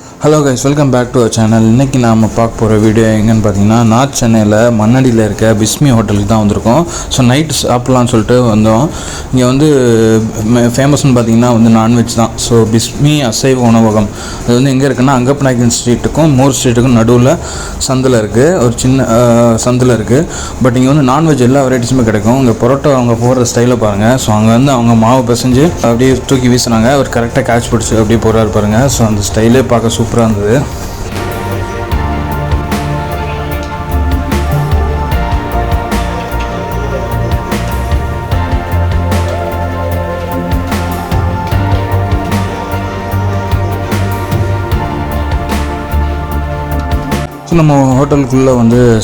Hello guys, welcome back to our channel. இன்றைக்கி நாம் பார்க்க போகிற வீடியோ எங்கேன்னு பார்த்தீங்கன்னா நார்த் சென்னையில் மண்ணடியில் இருக்க பிஸ்மி ஹோட்டலுக்கு தான் வந்திருக்கோம். ஸோ நைட்டு சாப்பிட்லான்னு சொல்லிட்டு வந்தோம். இங்கே வந்து ஃபேமஸ்ன்னு பார்த்தீங்கன்னா நான்வெஜ் தான். ஸோ பிஸ்மி அசைவ உணவகம் அது எங்கே இருக்குன்னா அங்கப்பநாயக்கன் ஸ்ட்ரீட்டுக்கும் மோர் ஸ்ட்ரீட்டுக்கும் நடுவில் சந்தில் இருக்குது, ஒரு சின்ன சந்தில் இருக்குது. பட் இங்கே நான்வெஜ் எல்லா வெரைட்டிஸுமே கிடைக்கும். இங்கே பரோட்டா அவங்க போடுற ஸ்டைலை பாருங்கள். ஸோ அங்கே அவங்க மாவு பிசைஞ்சு அப்படியே தூக்கி வீசுனாங்க. அவர் கரெக்டாக கேட்ச் பிடிச்சி அப்படியே போடுறாரு பாருங்கள். ஸோ அந்த ஸ்டைலே பார்க்க சூப்பராக இருந்தது. ஸோ நம்ம ஹோட்டலுக்குள்ளே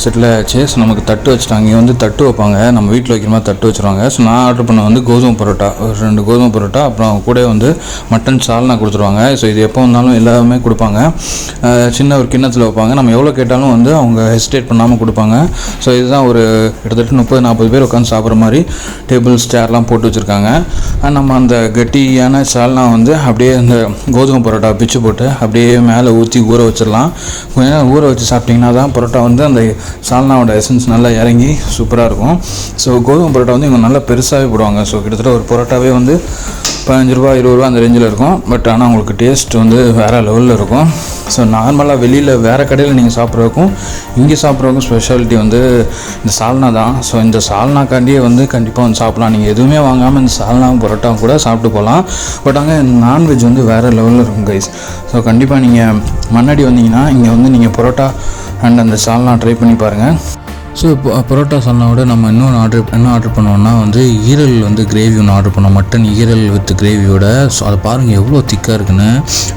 செட்டில் ஆச்சு. ஸோ நமக்கு தட்டு வச்சுட்டாங்க. இங்கே தட்டு வைப்பாங்க, நம்ம வீட்டில் வைக்கிற மாதிரி தட்டு வச்சுருவாங்க. ஸோ நான் ஆர்டர் பண்ண கோதுமை பரோட்டா, ஒரு 2 கோதுமை பரோட்டா, அப்புறம் கூட மட்டன் சால்னா கொடுத்துருவாங்க. ஸோ இது எப்போ வந்தாலும் எல்லாமே கொடுப்பாங்க. சின்ன ஒரு கிண்ணத்தில் வைப்பாங்க. நம்ம எவ்வளோ கேட்டாலும் அவங்க ஹெசிடேட் பண்ணாமல் கொடுப்பாங்க. ஸோ இதுதான் ஒரு கிட்டத்தட்ட 30-40 பேர் உட்காந்து சாப்பிட்ற மாதிரி டேபிள்ஸ் சேர்லாம் போட்டு வச்சுருக்காங்க. நம்ம அந்த கட்டியான சால்னா அப்படியே அந்த கோதுமை பரோட்டா பிச்சு போட்டு அப்படியே மேலே ஊற்றி ஊற வச்சிடலாம். கொஞ்ச நேரம் ஊற வச்சு சாப்பிட்டிங்கன்னா தான் பரோட்டா அந்த சால்னாவோட எசன்ஸ் நல்லா இறங்கி சூப்பராக இருக்கும். ஸோ கோதுமை பரோட்டா இவங்க நல்லா பெருசாகவே போடுவாங்க. ஸோ கிட்டத்தட்ட ஒரு பரோட்டாவே 15 ரூபா 20 ரூபா அந்த ரேஞ்சில் இருக்கும். பட் ஆனால் உங்களுக்கு டேஸ்ட் வேறு லெவலில் இருக்கும். ஸோ நார்மலாக வெளியில் வேறு கடையில் நீங்கள் சாப்பிட்றதுக்கும் இங்கே சாப்பிட்றதுக்கும் ஸ்பெஷாலிட்டி இந்த சால்னா தான். ஸோ இந்த சால்னாக்காண்டியே கண்டிப்பாக சாப்பிட்லாம். நீங்கள் எதுவுமே வாங்காமல் இந்த சால்னாவும் பரோட்டாவும் கூட சாப்பிட்டு போகலாம். பட் அங்கே நான்வெஜ் வேறு லெவலில் இருக்கும் கைஸ். ஸோ கண்டிப்பாக நீங்கள் மண்ணடி வந்தீங்கன்னா இங்கே நீங்கள் பரோட்டா அண்ட் அந்த சால்னா ட்ரை பண்ணி பாருங்கள். ஸோ இப்போ பரோட்டா சால்னாவோட நம்ம என்ன ஆர்டர் பண்ணோம்னா ஈரல் கிரேவி ஒன்று ஆர்டர் பண்ணோம். மட்டன் ஈரல் வித் கிரேவியோட. ஸோ அதை பாருங்கள் எவ்வளோ திக்காக இருக்குன்னு.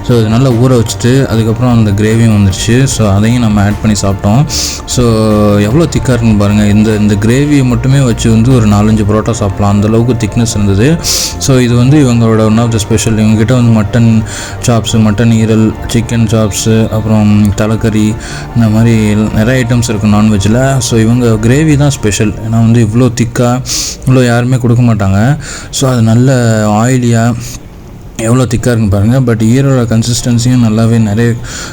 ஸோ இது நல்லா ஊற வச்சுட்டு அதுக்கப்புறம் அந்த கிரேவியும் வந்துடுச்சு. ஸோ அதையும் நம்ம ஆட் பண்ணி சாப்பிட்டோம். ஸோ எவ்வளோ திக்காக இருக்குன்னு பாருங்கள். இந்த கிரேவியை மட்டுமே வச்சு ஒரு 4-5 பரோட்டா சாப்பிட்லாம், அந்தளவுக்கு திக்னஸ் இருந்தது. ஸோ இது இவங்களோட ஒன் ஆஃப் த ஸ்பெஷல். இவங்ககிட்ட மட்டன் சாப்ஸு, மட்டன் ஈரல், சிக்கன் சாப்ஸு, அப்புறம் தலைக்கறி, இந்த மாதிரி நிறைய ஐட்டம்ஸ் இருக்குது நான்வெஜ்ஜில். ஸோ இவங்க கிரேவி தான் ஸ்பெஷல். ஏன்னா இவ்வளோ திக்காக இவ்வளோ யாருமே கொடுக்க மாட்டாங்க. ஸோ அது நல்ல ஆயிலியாக எவ்வளோ திக்காக இருக்குன்னு பாருங்கள். பட் ஈரோட கன்சிஸ்டன்சியும் நல்லாவே நிறைய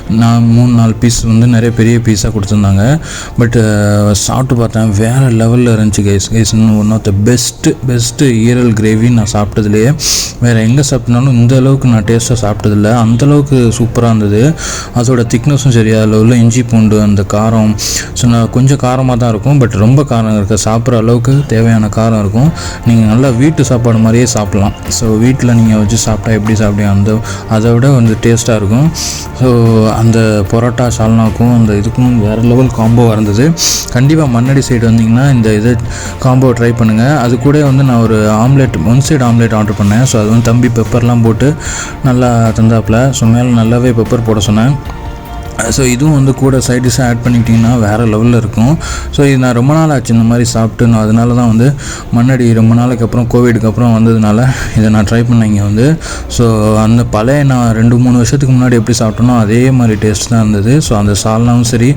3-4 பீஸ் நிறைய பெரிய பீஸாக கொடுத்துருந்தாங்க. பட் சாப்பிட்டு பார்த்தேன் வேறு லெவலில் இருந்துச்சு guys. One of the best ஈரல் கிரேவி நான் சாப்பிட்டதுலேயே. வேறு எங்கே சாப்பிட்டாலும் இந்த அளவுக்கு நான் டேஸ்ட்டாக சாப்பிட்டதில்லை. அந்தளவுக்கு சூப்பராக இருந்தது. அதோட திக்னஸும் சரி, அதில் உள்ள இஞ்சி பூண்டு அந்த காரம். ஸோ நான் கொஞ்சம் காரமாக தான் இருக்கும், பட் ரொம்ப காரம் இருக்குது. சாப்பிட்ற அளவுக்கு தேவையான காரம் இருக்கும். நீங்கள் நல்லா வீட்டு சாப்பாடு மாதிரியே சாப்பிட்லாம். ஸோ வீட்டில் நீங்கள் வச்சு சாப்பிட்டா எப்படி சாப்பிடுங்க அதை விட டேஸ்ட்டாக இருக்கும். ஸோ அந்த பரோட்டா சால்னாக்கும் அந்த இதுக்கும் வேறு லெவல் காம்போவாக இருந்தது. கண்டிப்பாக மண்ணடி சைடு வந்தீங்கன்னா இந்த காம்போ ட்ரை பண்ணுங்கள். அது கூட நான் ஒரு ஆம்லெட், 1 சைடு ஆம்லெட் ஆர்டர் பண்ணேன். ஸோ அது தம்பி பெப்பர்லாம் போட்டு நல்லா தந்தாப்பில். ஸோ மேலே நல்லாவே பெப்பர் போட சொன்னேன். ஸோ இதுவும் கூட சைட் டிஷ்ஷாக ஆட் பண்ணிக்கிட்டிங்கன்னா வேறு லெவலில் இருக்கும். ஸோ இது நான் ரொம்ப நாள் ஆச்சு இந்த மாதிரி சாப்பிட்டு. நான் அதனால தான் மண்ணடி ரொம்ப நாளைக்கு அப்புறம் கோவிடுக்கு அப்புறம் வந்ததுனால இதை நான் ட்ரை பண்ணேன் இங்கே ஸோ அந்த பழைய நான் 2-3 வருஷத்துக்கு முன்னாடி எப்படி சாப்பிட்டோனோ அதே மாதிரி டேஸ்ட் தான் இருந்தது. ஸோ அந்த சால்னாவும் சரி,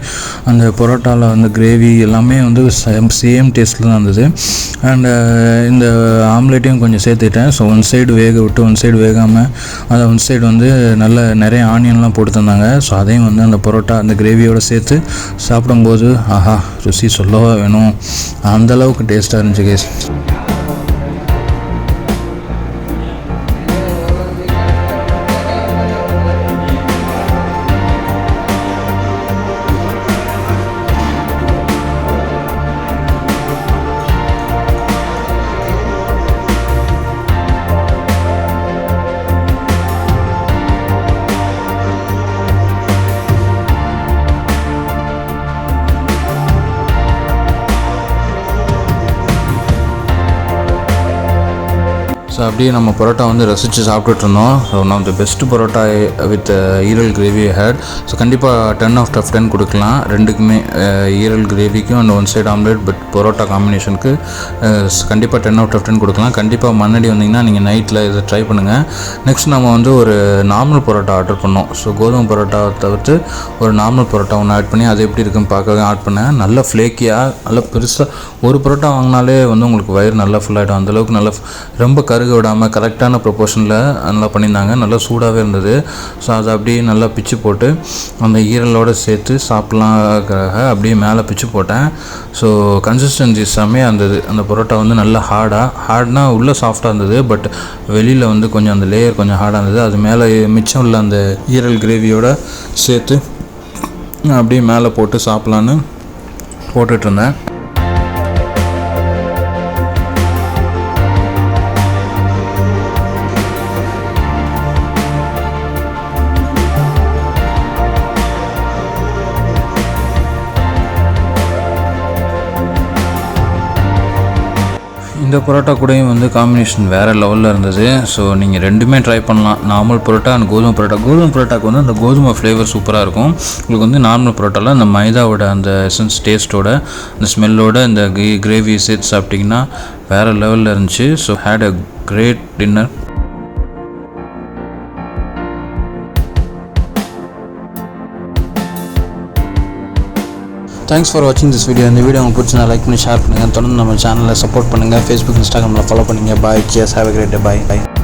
அந்த பரோட்டாவில் கிரேவி எல்லாமே சேம் டேஸ்ட்டில் தான் இருந்தது. அண்டு இந்த ஆம்லேட்டையும் கொஞ்சம் சேர்த்துட்டேன். ஸோ 1 சைடு வேக விட்டு 1 சைடு வேகாமல் அதை 1 சைடு நல்ல நிறைய ஆனியன்லாம் போட்டு தந்தாங்க. ஸோ அதையும் அந்த பரோட்டா அந்த கிரேவியோடு சேர்த்து சாப்பிடும்போது ஆஹா, ருசி சொல்லவா வேணும், அந்தளவுக்கு டேஸ்ட்டாக இருந்துச்சு கைஸ். ஸோ அப்படியே நம்ம பரோட்டா ரசித்து சாப்பிட்டுட்டு இருந்தோம். So one of the best parotta with ஈரல் கிரேவி ஹேட். ஸோ கண்டிப்பாக 10 out of 10 கொடுக்கலாம் ரெண்டுக்குமே, ஈரல் கிரேவிக்கும் and 1 side omelette but parotta காம்பினேஷனுக்கு கண்டிப்பாக 10 out of 10 கொடுக்கலாம். கண்டிப்பாக மண்ணடி வந்தீங்கன்னா நீங்கள் நைட்டில் இதை ட்ரை பண்ணுங்கள். நெக்ஸ்ட் நம்ம ஒரு நார்மல் பரோட்டா ஆர்டர் பண்ணோம். ஸோ கோதுமை பரோட்டாவை தவிர்த்து ஒரு நார்மல் பரோட்டா ஒன்று ஆட் பண்ணி அது எப்படி இருக்குன்னு பார்க்கவே ஆட் பண்ணேன். நல்லா ஃப்ளேக்கியாக, நல்லா பெருசாக ஒரு பரோட்டா வாங்கினாலே உங்களுக்கு வயிறு நல்லா ஃபுல்லாகிடும். அந்தளவுக்கு நல்லா ரொம்ப கருக வேக விடாமல் கரெக்டான ப்ரொப்போர்ஷனில் நல்லா பண்ணியிருந்தாங்க. நல்லா சூடாகவே இருந்தது. ஸோ அதை அப்படியே நல்லா பிச்சு போட்டு அந்த ஈரலோடு சேர்த்து சாப்பிட்லாங்கிறதுக்காக அப்படியே மேலே பிச்சு போட்டேன். ஸோ கன்சிஸ்டன்சி செம்மையாக இருந்தது. அந்த பரோட்டா வந்து நல்லா ஹார்ட்னா உள்ளே சாஃப்டாக இருந்தது, பட் வெளியில் வந்து கொஞ்சம் அந்த லேயர் கொஞ்சம் ஹார்டாக இருந்தது. அது மேலே மிச்சம் உள்ள அந்த ஈரல் கிரேவியோடு சேர்த்து அப்படியே மேலே போட்டு சாப்பிட்லான்னு போட்டுட்ருந்தேன். இந்த பரோட்டா கூடயும் வந்து காம்பினேஷன் வேறு லெவலில் இருந்தது. ஸோ நீங்கள் ரெண்டுமே ட்ரை பண்ணலாம். நார்மல் பரோட்டா அண்ட் கோதுமை பரோட்டாக்கு வந்து அந்த கோதுமை ஃப்ளேவர் சூப்பராக இருக்கும். உங்களுக்கு வந்து நார்மல் பரோட்டாவில் அந்த மைதாவோட அந்த எசன்ஸ் டேஸ்ட்டோட அந்த ஸ்மெல்லோட இந்த கிரேவி சேர்த்து சாப்பிட்டிங்கன்னா வேறு லெவலில் இருந்துச்சு. So had a great dinner. Thanks for வாட்சிங் திஸ் வீடியோ. இந்த வீடியோ உங்களுக்கு பிடிச்சிருந்தா லைக் பண்ணி ஷேர் பண்ணுங்கள். தொடர்ந்து நம்ம சேனலை சப்போர்ட் பண்ணுங்கள். ஃபேஸ்புக், இன்ஸ்டாகிராமில் ஃபாலோ பண்ணுங்கள். Bye. Cheers. Have a great day. Bye.